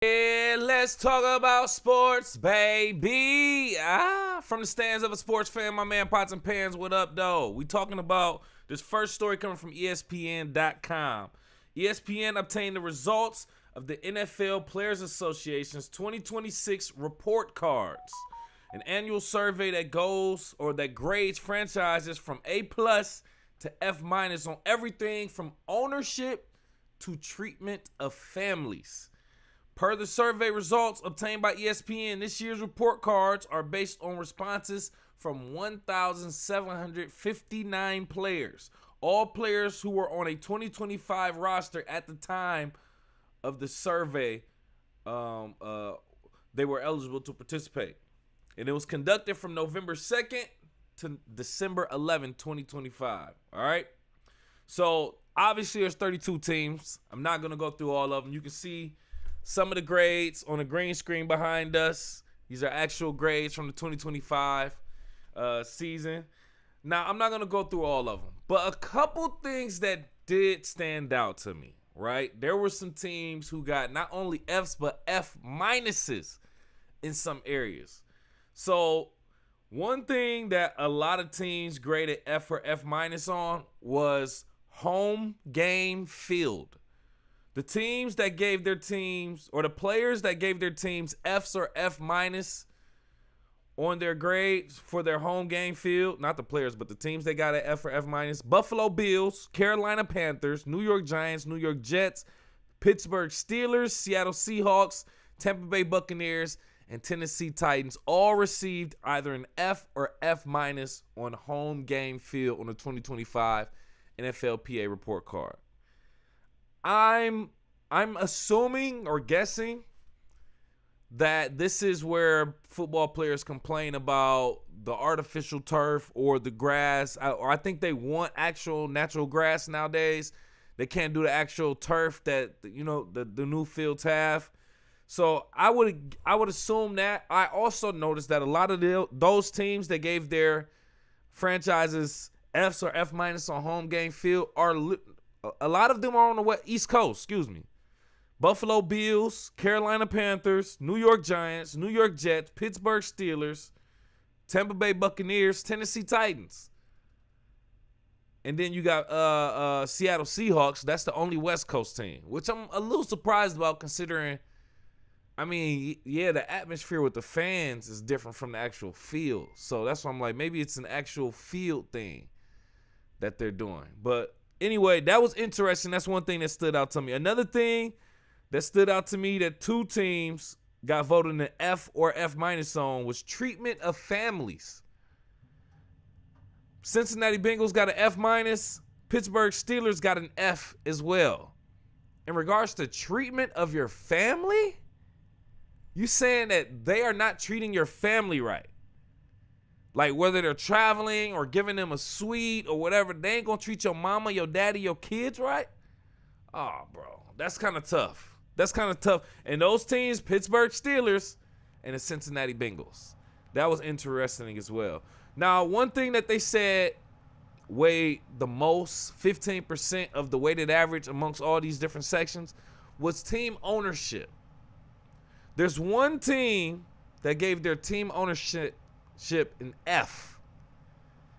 Yeah, let's talk about sports, baby. From the stands of a sports fan, my man Pots and Pans, what up, though? We talking about this first story coming from ESPN.com. ESPN obtained the results of the NFL Players Association's 2026 report cards, an annual survey that grades franchises from A+ to F- on everything from ownership to treatment of families. Per the survey results obtained by ESPN, this year's report cards are based on responses from 1,759 players. All players who were on a 2025 roster at the time of the survey, they were eligible to participate. And it was conducted from November 2nd to December 11, 2025. All right? So, obviously, there's 32 teams. I'm not going to go through all of them. You can see some of the grades on the green screen behind us. These are actual grades from the 2025 season. Now, I'm not going to go through all of them, but a couple things that did stand out to me, right? There were some teams who got not only Fs, but F- in some areas. So, one thing that a lot of teams graded F or F- on was home game field. The teams that gave their teams, or the players that gave their teams Fs or F- on their grades for their home game field, not the players, but the teams that got an F or F-, Buffalo Bills, Carolina Panthers, New York Giants, New York Jets, Pittsburgh Steelers, Seattle Seahawks, Tampa Bay Buccaneers, and Tennessee Titans all received either an F or F- on home game field on the 2025 NFLPA report card. I'm assuming or guessing that this is where football players complain about the artificial turf or the grass, or I think they want actual natural grass nowadays. They can't do the actual turf that the new fields have. So I would assume that. I also noticed that a lot of those teams that gave their franchises Fs or F- on home game field a lot of them are on the East Coast, Buffalo Bills, Carolina Panthers, New York Giants, New York Jets, Pittsburgh Steelers, Tampa Bay Buccaneers, Tennessee Titans. And then you got Seattle Seahawks. That's the only West Coast team, which I'm a little surprised about considering, the atmosphere with the fans is different from the actual field. So that's why I'm like, maybe it's an actual field thing that they're doing. But anyway, that was interesting. That's one thing that stood out to me. Another thing that stood out to me that two teams got voted an F or F- on was treatment of families. Cincinnati Bengals got an F-, Pittsburgh Steelers got an F as well. In regards to treatment of your family, you saying that they are not treating your family right. Like whether they're traveling or giving them a suite or whatever, they ain't gonna treat your mama, your daddy, your kids right? Oh, bro, that's kind of tough. And those teams, Pittsburgh Steelers and the Cincinnati Bengals. That was interesting as well. Now, one thing that they said weighed the most, 15% of the weighted average amongst all these different sections, was team ownership. There's one team that gave their team ownership an F,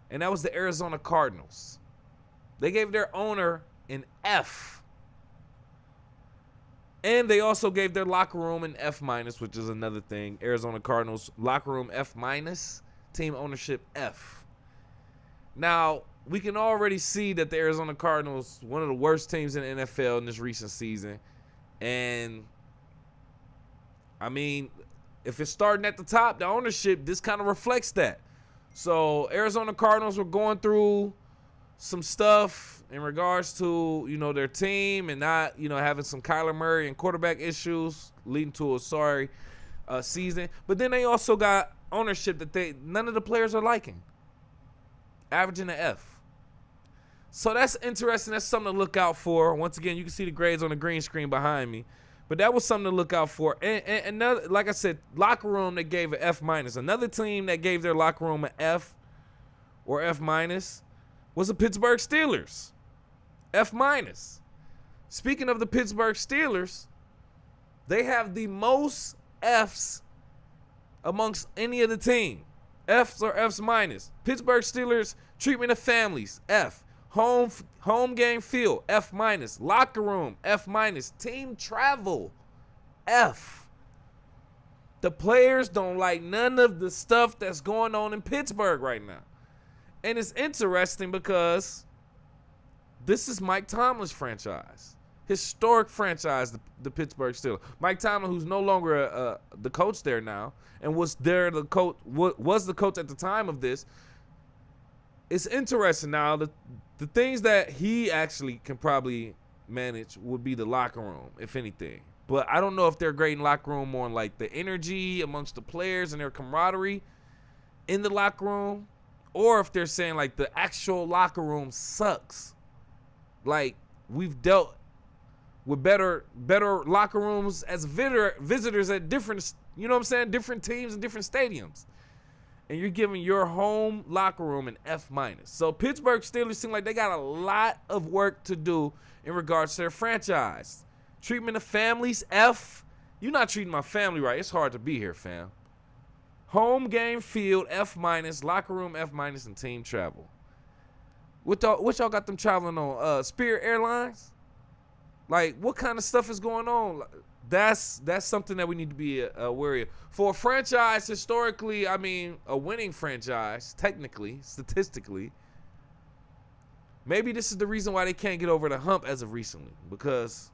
and that was the Arizona Cardinals. They gave their owner an F, and they also gave their locker room an F-, which is another thing. Arizona Cardinals locker room F-, team ownership F. Now, we can already see that the Arizona Cardinals, one of the worst teams in the NFL in this recent season, and if it's starting at the top, the ownership, this kind of reflects that. So Arizona Cardinals were going through some stuff in regards to, their team and not, having some Kyler Murray and quarterback issues leading to a sorry season. But then they also got ownership that none of the players are liking, averaging an F. So that's interesting. That's something to look out for. Once again, you can see the grades on the green screen behind me. But that was something to look out for. And another, like I said, locker room that gave an F-. Another team that gave their locker room an F or F- was the Pittsburgh Steelers. F-. Speaking of the Pittsburgh Steelers, They have the most Fs amongst any of the team. Fs or Fs minus. Pittsburgh Steelers, treatment of families, F. Home game field, F minus. Locker room, F minus. Team travel, F. The players don't like none of the stuff that's going on in Pittsburgh right now. And it's interesting because this is Mike Tomlin's franchise. Historic franchise, the Pittsburgh Steelers. Mike Tomlin, who's no longer the coach there now, and was the coach at the time of this. It's interesting now. The things that he actually can probably manage would be the locker room, if anything. But I don't know if they're great in locker room on like the energy amongst the players and their camaraderie in the locker room, or if they're saying like the actual locker room sucks. Like we've dealt with better locker rooms as visitors at different, you know what I'm saying, different teams and different stadiums. And you're giving your home locker room an F minus. So Pittsburgh Steelers seem like they got a lot of work to do in regards to their franchise. Treatment of families, F. You're not treating my family right. It's hard to be here, fam. Home game field, F minus. Locker room, F minus, and team travel. What y'all got them traveling on? Spirit Airlines? Like, what kind of stuff is going on? That's something that we need to be wary of. For a franchise, historically, I mean, a winning franchise, technically, statistically, maybe this is the reason why they can't get over the hump as of recently, because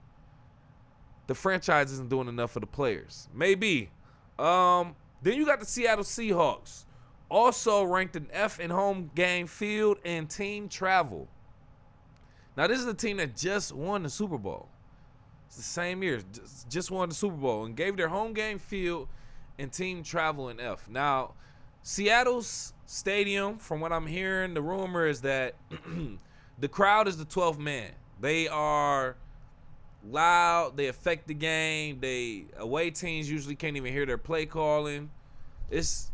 the franchise isn't doing enough for the players. Maybe. Then you got the Seattle Seahawks, also ranked an F in home game field and team travel. Now, this is a team that just won the Super Bowl. It's the same year, just won the Super Bowl and gave their home game field and team travel an F. Now, Seattle's stadium, from what I'm hearing, the rumor is that the crowd is the 12th man. They are loud. They affect the game. Away teams usually can't even hear their play calling. It's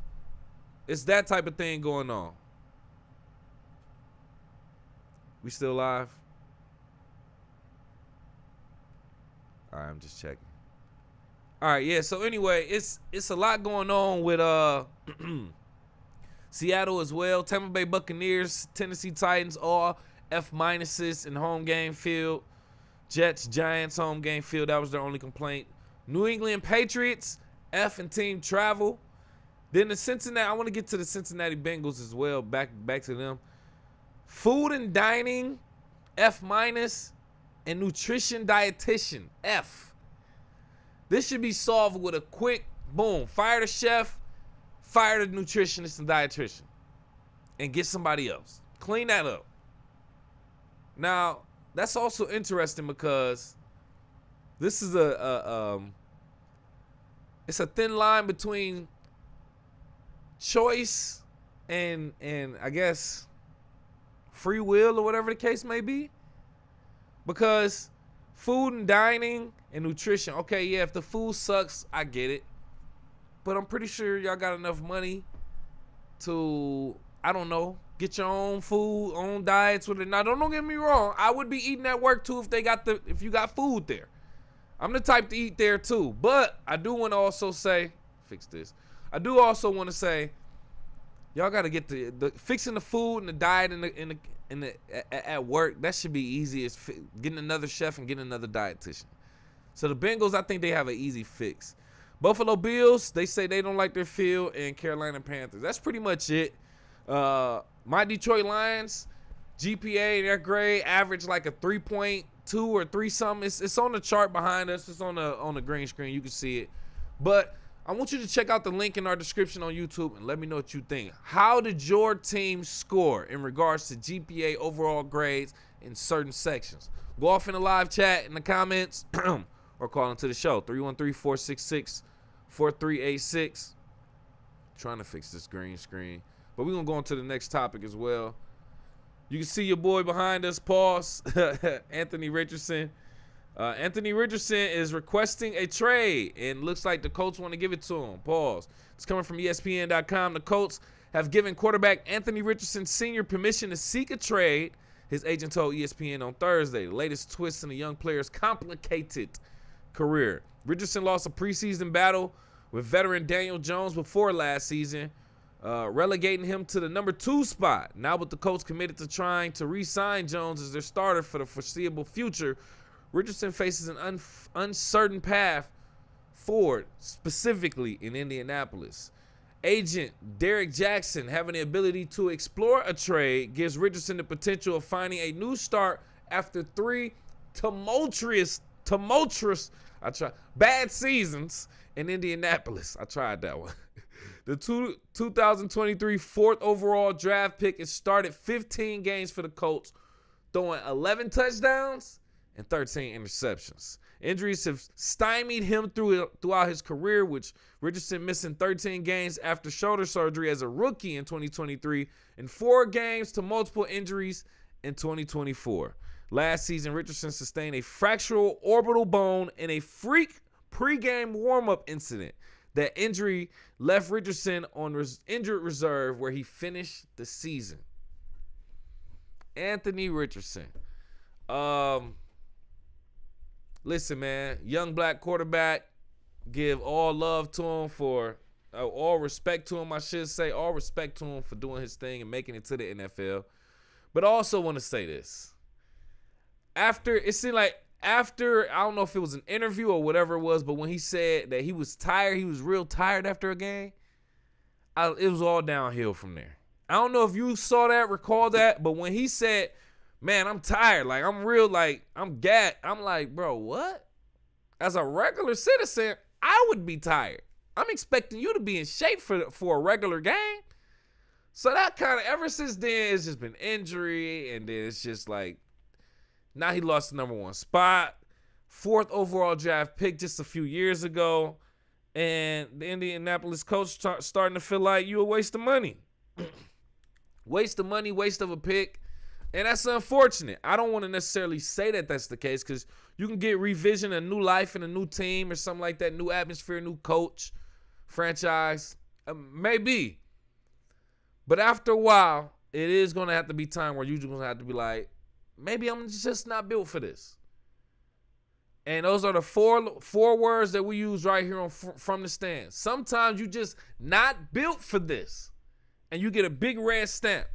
that type of thing going on. We still live? All right, I'm just checking. All right, yeah. So anyway, it's a lot going on with Seattle as well. Tampa Bay Buccaneers, Tennessee Titans, all F minuses in home game field. Jets, Giants, home game field. That was their only complaint. New England Patriots, F in team travel. Then the Cincinnati. I want to get to the Cincinnati Bengals as well. Back to them. Food and dining, F minus. And nutrition dietitian, F. This should be solved with a quick boom. Fire the chef, fire the nutritionist and dietitian, and get somebody else. Clean that up. Now, that's also interesting because this is it's a thin line between choice and I guess free will or whatever the case may be. Because food and dining and nutrition, okay, yeah, if the food sucks, I get it. But I'm pretty sure y'all got enough money to, I don't know, get your own food, own diets with it. Now, don't get me wrong. I would be eating at work too if you got food there. I'm the type to eat there too. But I do want to also say, fix this. I do also want to say, y'all got to get the fixing the food and the diet at work. That should be easy as getting another chef and getting another dietitian. So the Bengals, I think they have an easy fix. Buffalo Bills, they say they don't like their field, and Carolina Panthers. That's pretty much it. My Detroit Lions, GPA, their grade average like a 3.2 or 3 something. It's on the chart behind us. It's on the green screen. You can see it. But I want you to check out the link in our description on YouTube and let me know what you think. How did your team score in regards to GPA overall grades in certain sections? Go off in the live chat in the comments or call into the show, 313-466-4386. Trying to fix this green screen. But we're going to go on to the next topic as well. You can see your boy behind us, pause, Anthony Richardson. Anthony Richardson is requesting a trade, and looks like the Colts want to give it to him. Pause. It's coming from ESPN.com. The Colts have given quarterback Anthony Richardson Sr. permission to seek a trade, his agent told ESPN on Thursday. The latest twist in the young player's complicated career. Richardson lost a preseason battle with veteran Daniel Jones before last season, relegating him to the number 2 spot. Now with the Colts committed to trying to re-sign Jones as their starter for the foreseeable future, Richardson faces an uncertain path forward, specifically in Indianapolis. Agent Derek Jackson, having the ability to explore a trade, gives Richardson the potential of finding a new start after 3 tumultuous bad seasons in Indianapolis. I tried that one. The 2023 4th overall draft pick has started 15 games for the Colts, throwing 11 touchdowns and 13 interceptions. Injuries have stymied him throughout his career, which Richardson missing 13 games after shoulder surgery as a rookie in 2023 and 4 games to multiple injuries in 2024. Last season, Richardson sustained a fractural orbital bone in a freak pregame warm-up incident. That injury left Richardson on injured reserve, where he finished the season. Anthony Richardson. Listen, man, young black quarterback. Give all love to him all respect to him, I should say. All respect to him for doing his thing and making it to the NFL. But I also want to say this. I don't know if it was an interview or whatever it was, but when he said that he was tired, he was real tired after a game, it was all downhill from there. I don't know if you saw that, recall that, but when he said, man, I'm tired, like I'm real, like I'm gassed, I'm like, bro, what? As a regular citizen, I would be tired. I'm expecting you to be in shape for a regular game. So that kind of, ever since then, it's just been injury, and then it's just like, now he lost the number 1 spot, 4th overall draft pick just a few years ago, and the Indianapolis coach starting to feel like you a waste of money. Waste of money, waste of a pick, and that's unfortunate. I don't want to necessarily say that that's the case, because you can get revision, a new life and a new team or something like that, new atmosphere, new coach, franchise, maybe. But after a while, it is going to have to be time where you're going to have to be like, maybe I'm just not built for this. And those are the four words that we use right here on From the Stand. Sometimes you just not built for this, and you get a big red stamp.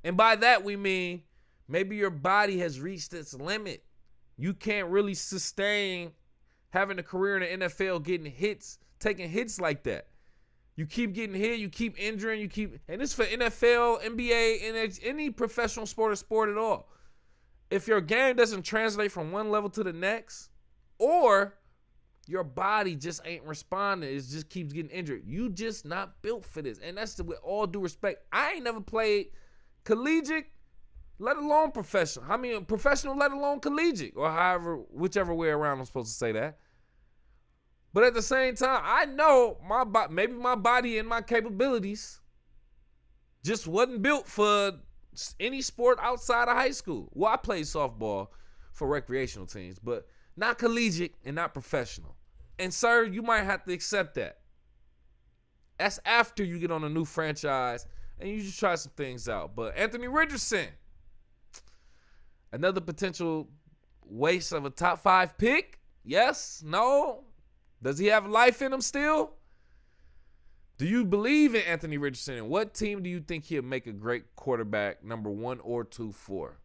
And by that we mean maybe your body has reached its limit. You can't really sustain having a career in the NFL, taking hits like that. You keep getting hit, you keep injuring, and it's for NFL, NBA, and any professional sport or sport at all. If your game doesn't translate from one level to the next, or your body just ain't responding, it just keeps getting injured, you just not built for this. And that's with all due respect. I ain't never played collegiate, let alone professional. I mean, professional, let alone collegiate, or whichever way around I'm supposed to say that. But at the same time, I know maybe my body and my capabilities just wasn't built for any sport outside of high school. Well, I played softball for recreational teams, but not collegiate and not professional. And sir, you might have to accept that. That's after you get on a new franchise and you just try some things out. But Anthony Richardson, another potential waste of a top 5 pick? Yes? No? Does he have life in him still? Do you believe in Anthony Richardson? And what team do you think he'll make a great quarterback, number 1 or 2 for?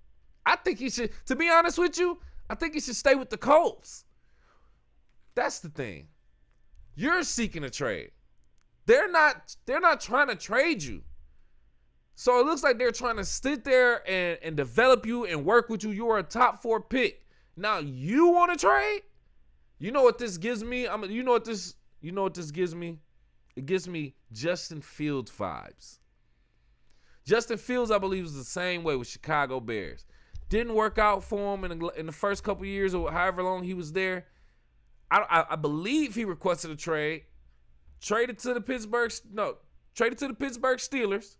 I think he should, to be honest with you, I think he should stay with the Colts. That's the thing. You're seeking a trade. They're not trying to trade you. So it looks like they're trying to sit there and develop you and work with you. You are a top 4 pick. Now you want to trade? You know what this gives me? You know what this gives me? It gives me Justin Fields vibes. Justin Fields, I believe, is the same way with Chicago Bears. Didn't work out for him in the first couple years or however long he was there. I believe he requested a trade. Traded to the Pittsburgh Steelers.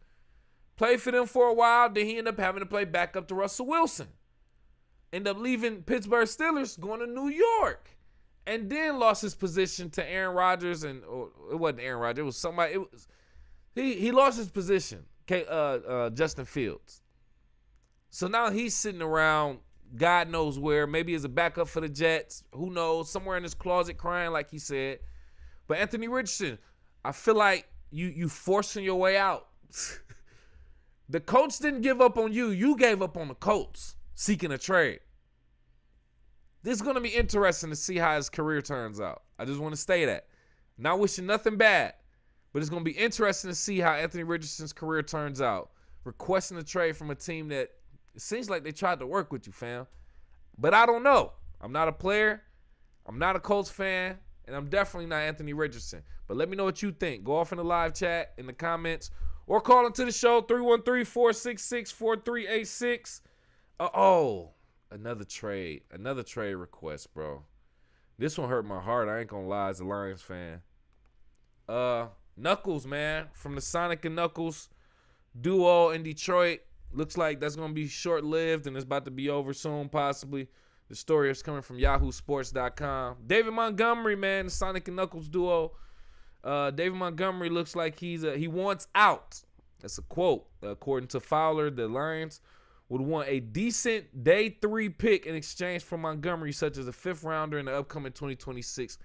Played for them for a while. Then he ended up having to play backup to Russell Wilson. Ended up leaving Pittsburgh Steelers, going to New York. And then lost his position to Aaron Rodgers, it wasn't Aaron Rodgers. It was somebody. He lost his position. Justin Fields. So now he's sitting around God knows where. Maybe as a backup for the Jets. Who knows? Somewhere in his closet crying, like he said. But Anthony Richardson, I feel like you forcing your way out. The Colts didn't give up on you. You gave up on the Colts seeking a trade. This is going to be interesting to see how his career turns out. I just want to say that. Not wishing nothing bad, but it's going to be interesting to see how Anthony Richardson's career turns out. Requesting a trade from a team that it seems like they tried to work with you, fam. But I don't know. I'm not a player. I'm not a Colts fan. And I'm definitely not Anthony Richardson. But let me know what you think. Go off in the live chat, in the comments, or call into the show, 313-466-4386. Another trade request, bro. This one hurt my heart. I ain't gonna lie as a Lions fan. Knuckles, man, from the Sonic and Knuckles duo in Detroit. Looks like that's gonna be short-lived and it's about to be over soon, possibly. The story is coming from yahoosports.com. David Montgomery, man, the Sonic and Knuckles duo. David Montgomery looks like he wants out. That's a quote. According to Fowler, the Lions would want a decent day 3 pick in exchange for Montgomery, such as a 5th rounder in the upcoming 2026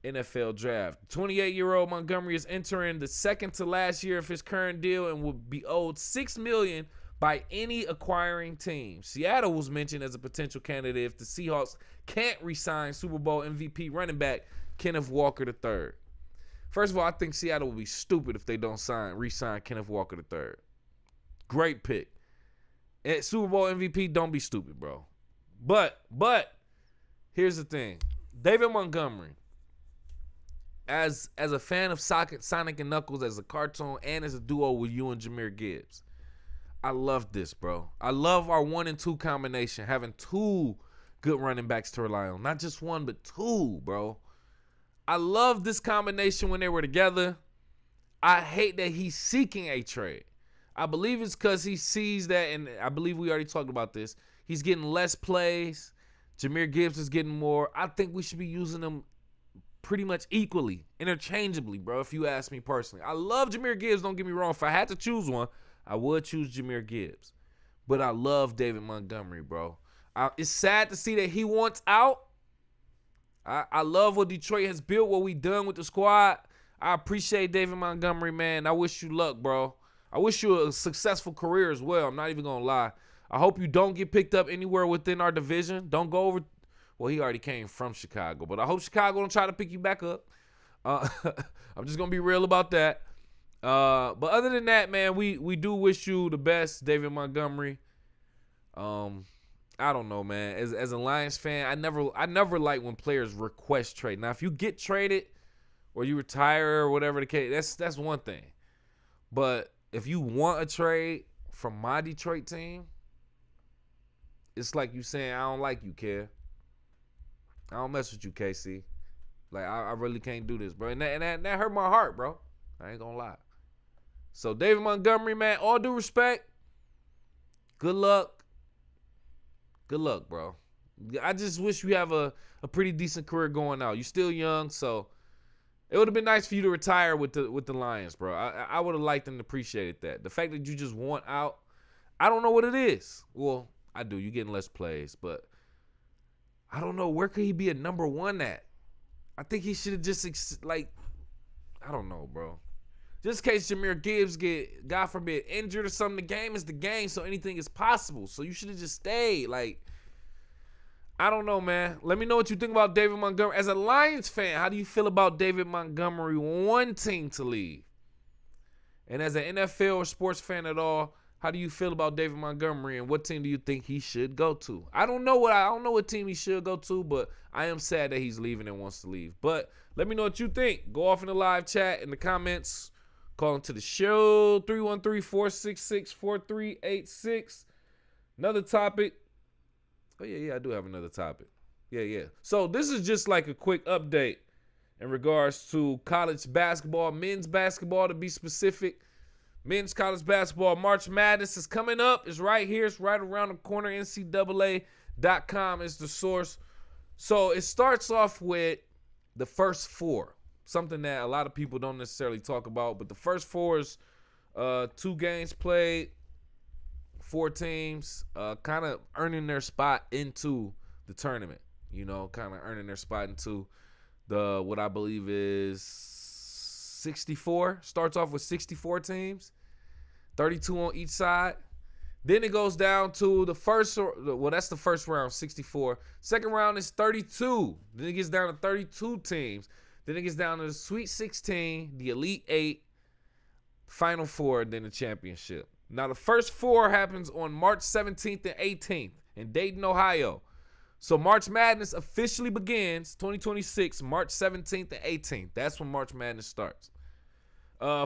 NFL draft. 28-year-old Montgomery is entering the second to last year of his current deal and will be owed $6 million by any acquiring team. Seattle was mentioned as a potential candidate if the Seahawks can't re-sign Super Bowl MVP running back Kenneth Walker III. First of all, I think Seattle would be stupid if they don't re-sign Kenneth Walker III. Great pick. At Super Bowl MVP, don't be stupid, bro. But here's the thing. David Montgomery, as a fan of Sonic and Knuckles, as a cartoon, and as a duo with you and Jahmyr Gibbs, I love this, bro. I love our 1 and 2 combination, having 2 good running backs to rely on. Not just 1, but 2, bro. I love this combination when they were together. I hate that he's seeking a trade. I believe it's because he sees that, and I believe we already talked about this, he's getting less plays. Jahmyr Gibbs is getting more. I think we should be using them pretty much equally, interchangeably, bro, if you ask me personally. I love Jahmyr Gibbs, don't get me wrong. If I had to choose one, I would choose Jahmyr Gibbs. But I love David Montgomery, bro. It's sad to see that he wants out. I love what Detroit has built, what we done with the squad. I appreciate David Montgomery, man. I wish you luck, bro. I wish you a successful career as well. I'm not even going to lie. I hope you don't get picked up anywhere within our division. Don't go over. Well, he already came from Chicago, but I hope Chicago don't try to pick you back up. I'm just going to be real about that. But other than that, man, we do wish you the best, David Montgomery. I don't know, man. As a Lions fan, I never like when players request trade. Now, if you get traded or you retire or whatever the case, that's one thing. But if you want a trade from my Detroit team, it's like you saying, I don't like you, kid. I don't mess with you, KC. Like, I really can't do this, bro. And that hurt my heart, bro. I ain't gonna lie. So, David Montgomery, man, all due respect, good luck. Good luck, bro. I just wish you have a pretty decent career going out. You're still young, so it would have been nice for you to retire with the Lions, bro. I would have liked and appreciated that. The fact that you just want out, I don't know what it is. Well, I do. You're getting less plays, but I don't know. Where could he be a number 1 at? I think he should have just, I don't know, bro. Just in case Jahmyr Gibbs get, God forbid, injured or something, the game is the game, so anything is possible. So you should have just stayed. Like, I don't know, man. Let me know what you think about David Montgomery. As a Lions fan, how do you feel about David Montgomery wanting to leave? And as an NFL or sports fan at all, how do you feel about David Montgomery, and what team do you think he should go to? I don't know what team he should go to, but I am sad that he's leaving and wants to leave. But let me know what you think. Go off in the live chat in the comments. Call into the show, 313-466-4386. Another topic. Oh, yeah, I do have another topic. Yeah. So this is just like a quick update in regards to college basketball, men's basketball to be specific. Men's college basketball, March Madness is coming up. It's right here. It's right around the corner. NCAA.com is the source. So it starts off with the first 4. Something that a lot of people don't necessarily talk about. But the first 4 is 2 games played, 4 teams kind of earning their spot into the tournament. You know, kind of earning their spot into the what I believe is 64. Starts off with 64 teams, 32 on each side. Then it goes down to the first, well, that's the first round, 64. Second round is 32. Then it gets down to 32 teams. Then it gets down to the Sweet 16, the Elite 8, Final 4, then the championship. Now, the first 4 happens on March 17th and 18th in Dayton, Ohio. So March Madness officially begins 2026, March 17th and 18th. That's when March Madness starts.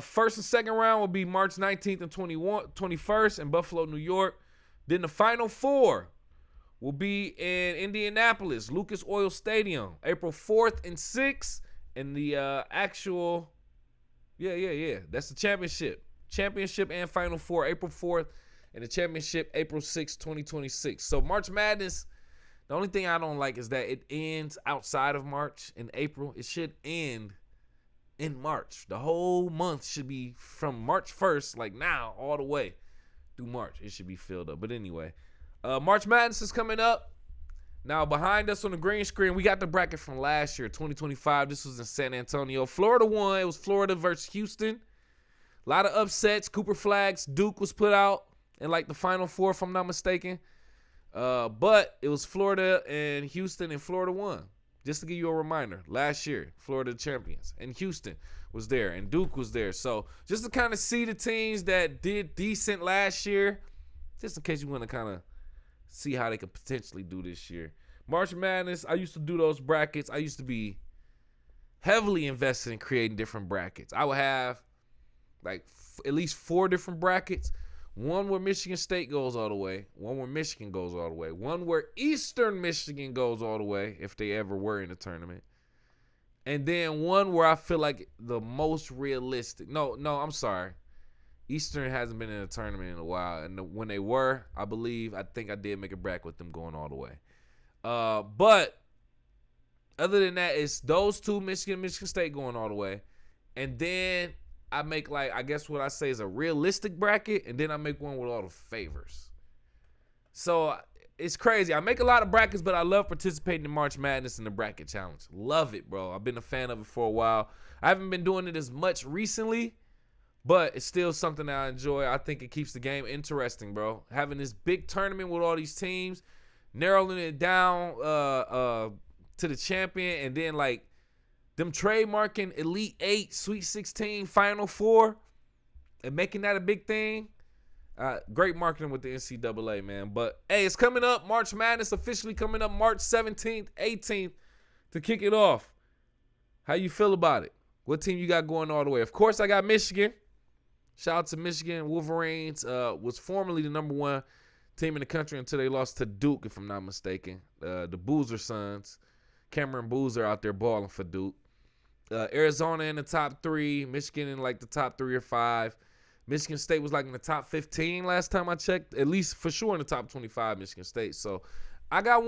First and second round will be March 19th and 21st in Buffalo, New York. Then the Final 4 will be in Indianapolis, Lucas Oil Stadium, April 4th and 6th. And the actual, that's the championship. Championship and Final 4, April 4th. And the championship, April 6th, 2026. So March Madness, the only thing I don't like is that it ends outside of March in April. It should end in March. The whole month should be from March 1st, like now, all the way through March. It should be filled up. But anyway, March Madness is coming up. Now, behind us on the green screen, we got the bracket from last year, 2025. This was in San Antonio. Florida won. It was Florida versus Houston. A lot of upsets. Cooper Flags. Duke was put out in like the Final 4, if I'm not mistaken. But it was Florida and Houston, and Florida won. Just to give you a reminder, last year, Florida champions. And Houston was there, and Duke was there. So just to kind of see the teams that did decent last year, just in case you want to kind of see how they could potentially do this year. March Madness, I used to do those brackets. I used to be heavily invested in creating different brackets. I would have like at least 4 different brackets. One where Michigan State goes all the way. One where Michigan goes all the way. One where Eastern Michigan goes all the way, if they ever were in the tournament. And then one where I feel like the most realistic. No, I'm sorry. Eastern hasn't been in a tournament in a while. And when they were, I think I did make a bracket with them going all the way. But other than that, it's those 2, Michigan State going all the way. And then I make like, I guess what I say is a realistic bracket, and then I make one with all the favors. So it's crazy. I make a lot of brackets, but I love participating in March Madness and the bracket challenge. Love it, bro. I've been a fan of it for a while. I haven't been doing it as much recently, but it's still something that I enjoy. I think it keeps the game interesting, bro. Having this big tournament with all these teams, narrowing it down to the champion, and then like them trademarking Elite 8, Sweet 16, Final 4, and making that a big thing. Great marketing with the NCAA, man. But, hey, it's coming up. March Madness officially coming up March 17th, 18th to kick it off. How you feel about it? What team you got going all the way? Of course, I got Michigan. Shout out to Michigan. Wolverines was formerly the number 1 team in the country until they lost to Duke, if I'm not mistaken. The Boozer sons. Cameron Boozer out there balling for Duke. Arizona in the top 3. Michigan in like the top 3 or 5. Michigan State was like in the top 15 last time I checked. At least for sure in the top 25, Michigan State. So I got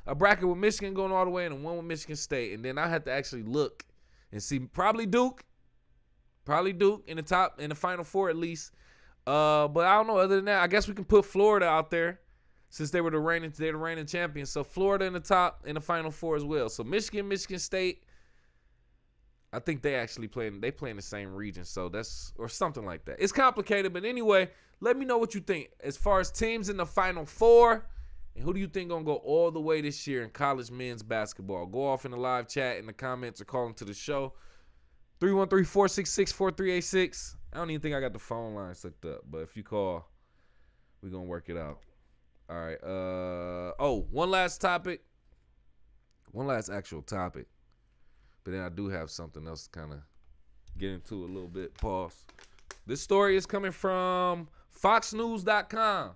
a bracket with Michigan going all the way, and one with Michigan State. And then I had to actually look and see probably Duke in the top, in the Final 4 at least. But I don't know. Other than that, I guess we can put Florida out there since they're the reigning champions. So Florida in the top in the Final 4 as well. So Michigan State. I think they actually play in the same region, so that's, or something like that. It's complicated, but anyway, let me know what you think as far as teams in the Final 4, and who do you think gonna go all the way this year in college men's basketball? Go off in the live chat in the comments or call into the show. 313-466-4386. I don't even think I got the phone lines hooked up, but if you call, we're gonna work it out. All right. One last actual topic. But then I do have something else to kind of get into a little bit. Pause. This story is coming from foxnews.com.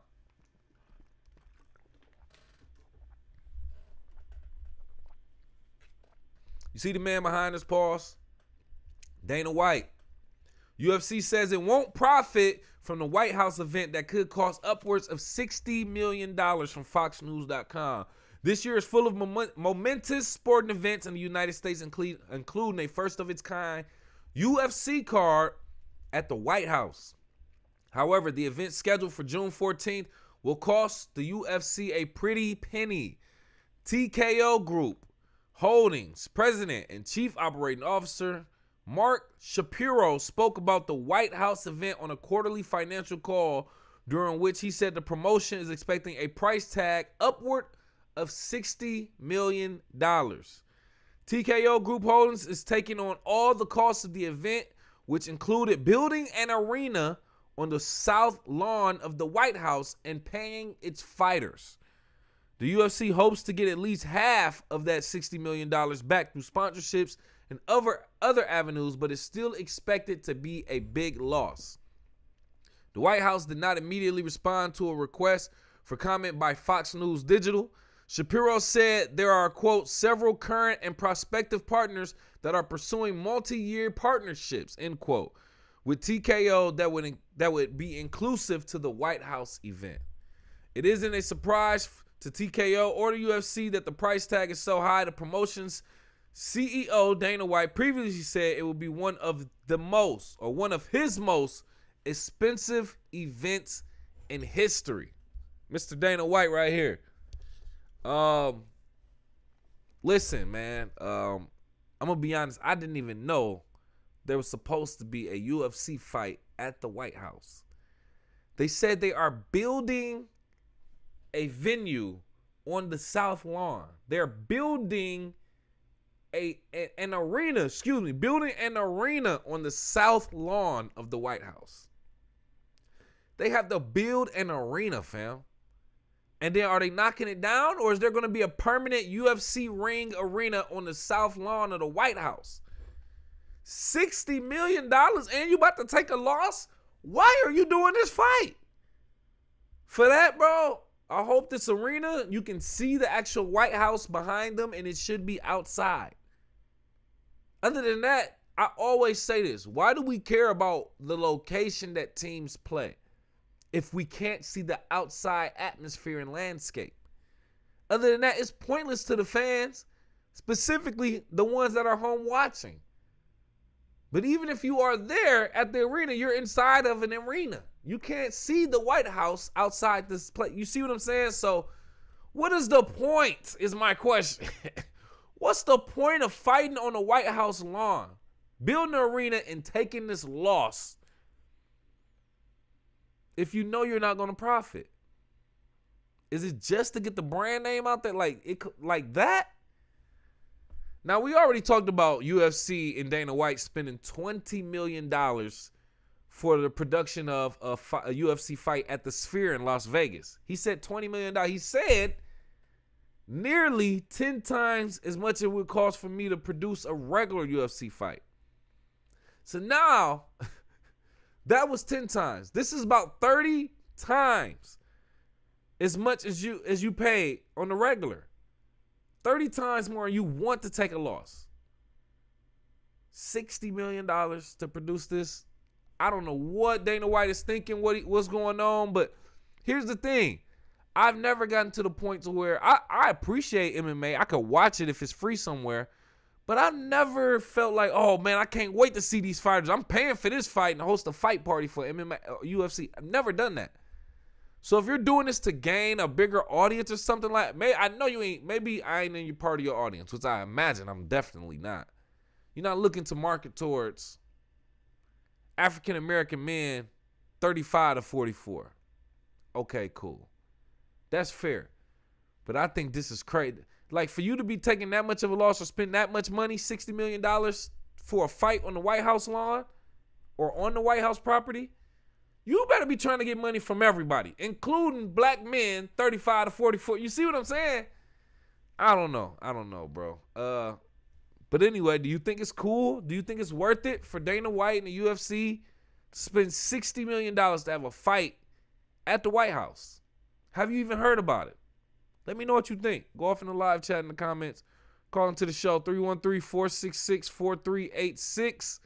You see the man behind us, pause? Dana White. UFC says it won't profit from the White House event that could cost upwards of $60 million from foxnews.com. This year is full of momentous sporting events in the United States, including a first-of-its-kind UFC card at the White House. However, the event scheduled for June 14th will cost the UFC a pretty penny. TKO Group Holdings President and Chief Operating Officer Mark Shapiro spoke about the White House event on a quarterly financial call, during which he said the promotion is expecting a price tag upward of $60 million. TKO Group Holdings is taking on all the costs of the event, which included building an arena on the south lawn of the White House and paying its fighters. The UFC hopes to get at least half of that $60 million back through sponsorships and other avenues, but is still expected to be a big loss. The White House did not immediately respond to a request for comment by Fox News Digital. Shapiro said there are, quote, several current and prospective partners that are pursuing multi-year partnerships, end quote, with TKO that would be inclusive to the White House event. It isn't a surprise to TKO or the UFC that the price tag is so high. The promotion's CEO Dana White previously said it would be one of his most expensive events in history. Mr. Dana White right here. Listen, man. I'm gonna be honest. I didn't even know there was supposed to be a UFC fight at the White House. They said they are building a venue on the South Lawn. They're building an arena, building an arena on the South Lawn of the White House. They have to build an arena, fam. And then are they knocking it down, or is there going to be a permanent UFC ring arena on the South Lawn of the White House? $60 million and you about to take a loss? Why are you doing this fight? For that, bro, I hope this arena, you can see the actual White House behind them, and it should be outside. Other than that, I always say this. Why do we care about the location that teams play if we can't see the outside atmosphere and landscape? Other than that, it's pointless to the fans, specifically the ones that are home watching. But even if you are there at the arena, you're inside of an arena. You can't see the White House outside this place. You see what I'm saying? So what is the point is my question. What's the point of fighting on the White House lawn, building an arena and taking this loss if you know you're not going to profit? Is it just to get the brand name out there like that? Now, we already talked about UFC and Dana White spending $20 million for the production of a UFC fight at the Sphere in Las Vegas. He said $20 million. He said nearly 10 times as much it would cost for me to produce a regular UFC fight. So now, that was 10 times. This is about 30 times as much as you pay on the regular. 30 times more, you want to take a loss. $60 million to produce this. I don't know what Dana White is thinking, what's going on, but here's the thing. I've never gotten to the point to where I appreciate MMA. I could watch it if it's free somewhere, but I've never felt like, oh man, I can't wait to see these fighters. I'm paying for this fight and host a fight party for MMA, UFC. I've never done that. So if you're doing this to gain a bigger audience or something like that, I know you ain't, maybe I ain't in your part of your audience, which I imagine I'm definitely not. You're not looking to market towards African-American men 35 to 44. Okay, cool. That's fair. But I think this is crazy. Like, for you to be taking that much of a loss or spend that much money, $60 million for a fight on the White House lawn or on the White House property, you better be trying to get money from everybody, including black men 35 to 44. You see what I'm saying? I don't know, bro. But anyway, do you think it's cool? Do you think it's worth it for Dana White and the UFC to spend $60 million to have a fight at the White House? Have you even heard about it? Let me know what you think. Go off in the live chat in the comments. Call into the show, 313-466-4386.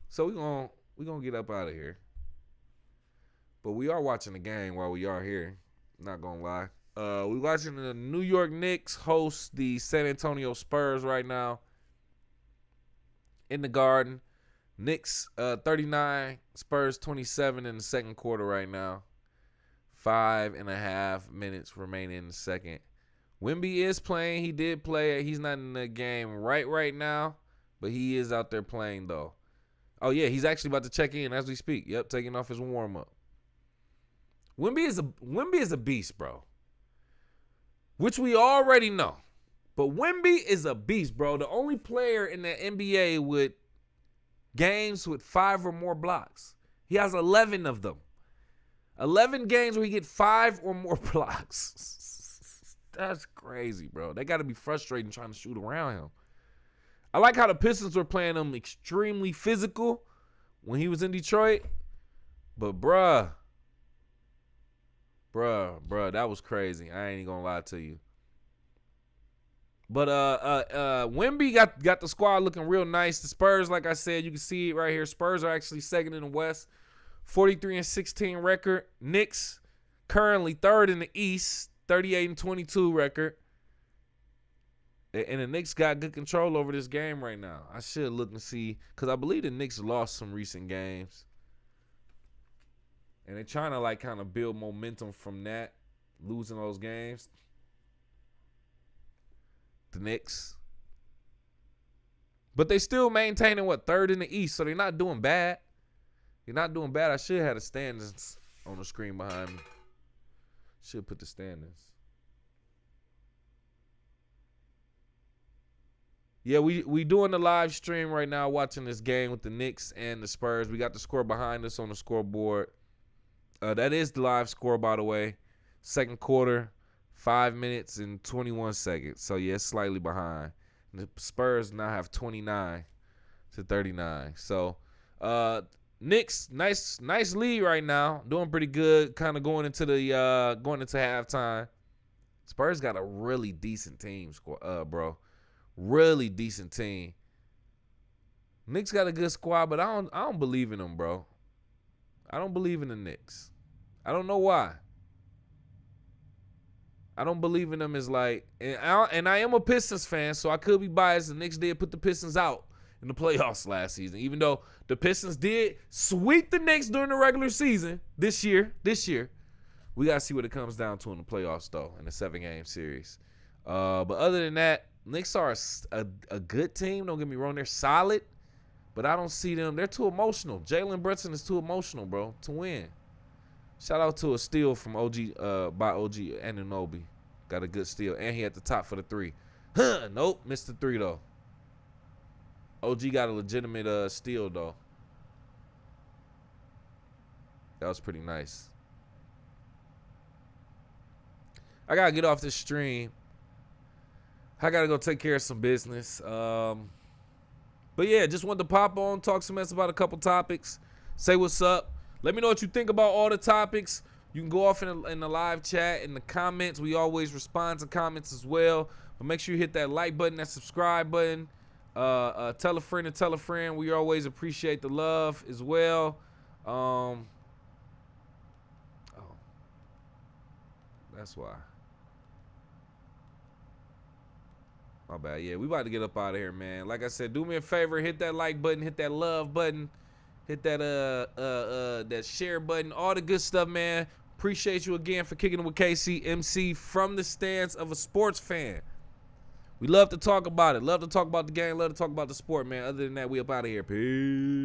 So we're gonna get up out of here. But we are watching the game while we are here. Not gonna lie. We're watching the New York Knicks host the San Antonio Spurs right now in the Garden. Knicks 39, Spurs 27 in the second quarter right now. 5.5 minutes remaining in the second. Wemby is playing. He did play. He's not in the game right now, but he is out there playing though. Oh yeah, he's actually about to check in as we speak. Yep, taking off his warm up. Wemby is a beast, bro. Which we already know. But Wemby is a beast, bro. The only player in the NBA with games with 5 or more blocks. He has 11 of them. 11 games where he get 5 or more blocks. That's crazy, bro. They got to be frustrating trying to shoot around him. I like how the Pistons were playing him extremely physical when he was in Detroit. But, bruh, that was crazy. I ain't even going to lie to you. But Wemby got the squad looking real nice. The Spurs, like I said, you can see it right here. Spurs are actually second in the West, 43-16 record. Knicks currently third in the East, 38-22 record. And the Knicks got good control over this game right now. I should look and see, because I believe the Knicks lost some recent games. And they're trying to like kind of build momentum from that, losing those games. The Knicks. But they still maintaining third in the East, so they're not doing bad. You're not doing bad. I should have the standings on the screen behind me. Should put the standings. Yeah, we doing the live stream right now, watching this game with the Knicks and the Spurs. We got the score behind us on the scoreboard. That is the live score, by the way. Second quarter, 5 minutes and 21 seconds. So, yeah, it's slightly behind. The Spurs now have 29-39. So, Knicks, nice lead right now. Doing pretty good. Kind of going into halftime. Spurs got a really decent team, bro. Really decent team. Knicks got a good squad, but I don't believe in them, bro. I don't believe in the Knicks. I don't know why. I don't believe in them as like, and I am a Pistons fan, so I could be biased. The Knicks did put the Pistons out in the playoffs last season, even though the Pistons did sweep the Knicks during the regular season this year. We got to see what it comes down to in the playoffs, though, in the 7-game series. But other than that, Knicks are a good team. Don't get me wrong. They're solid, but I don't see them. They're too emotional. Jalen Brunson is too emotional, bro, to win. Shout out to a steal from by OG Anunoby. Got a good steal. And he at the top for the 3. Nope. Missed the 3, though. OG got a legitimate steal, though. That was pretty nice. I got to get off this stream. I got to go take care of some business. But, yeah, just wanted to pop on, talk some mess about a couple topics, say what's up. Let me know what you think about all the topics. You can go off in the live chat, in the comments. We always respond to comments as well. But make sure you hit that like button, that subscribe button. Tell a friend and tell a friend. We always appreciate the love as well. That's why. My bad. Yeah, we about to get up out of here, man. Like I said, do me a favor, hit that like button, hit that love button, hit that that share button, all the good stuff, man. Appreciate you again for kicking it with KC MC from the stance of a sports fan. We love to talk about it. Love to talk about the game. Love to talk about the sport, man. Other than that, we up out of here. Peace.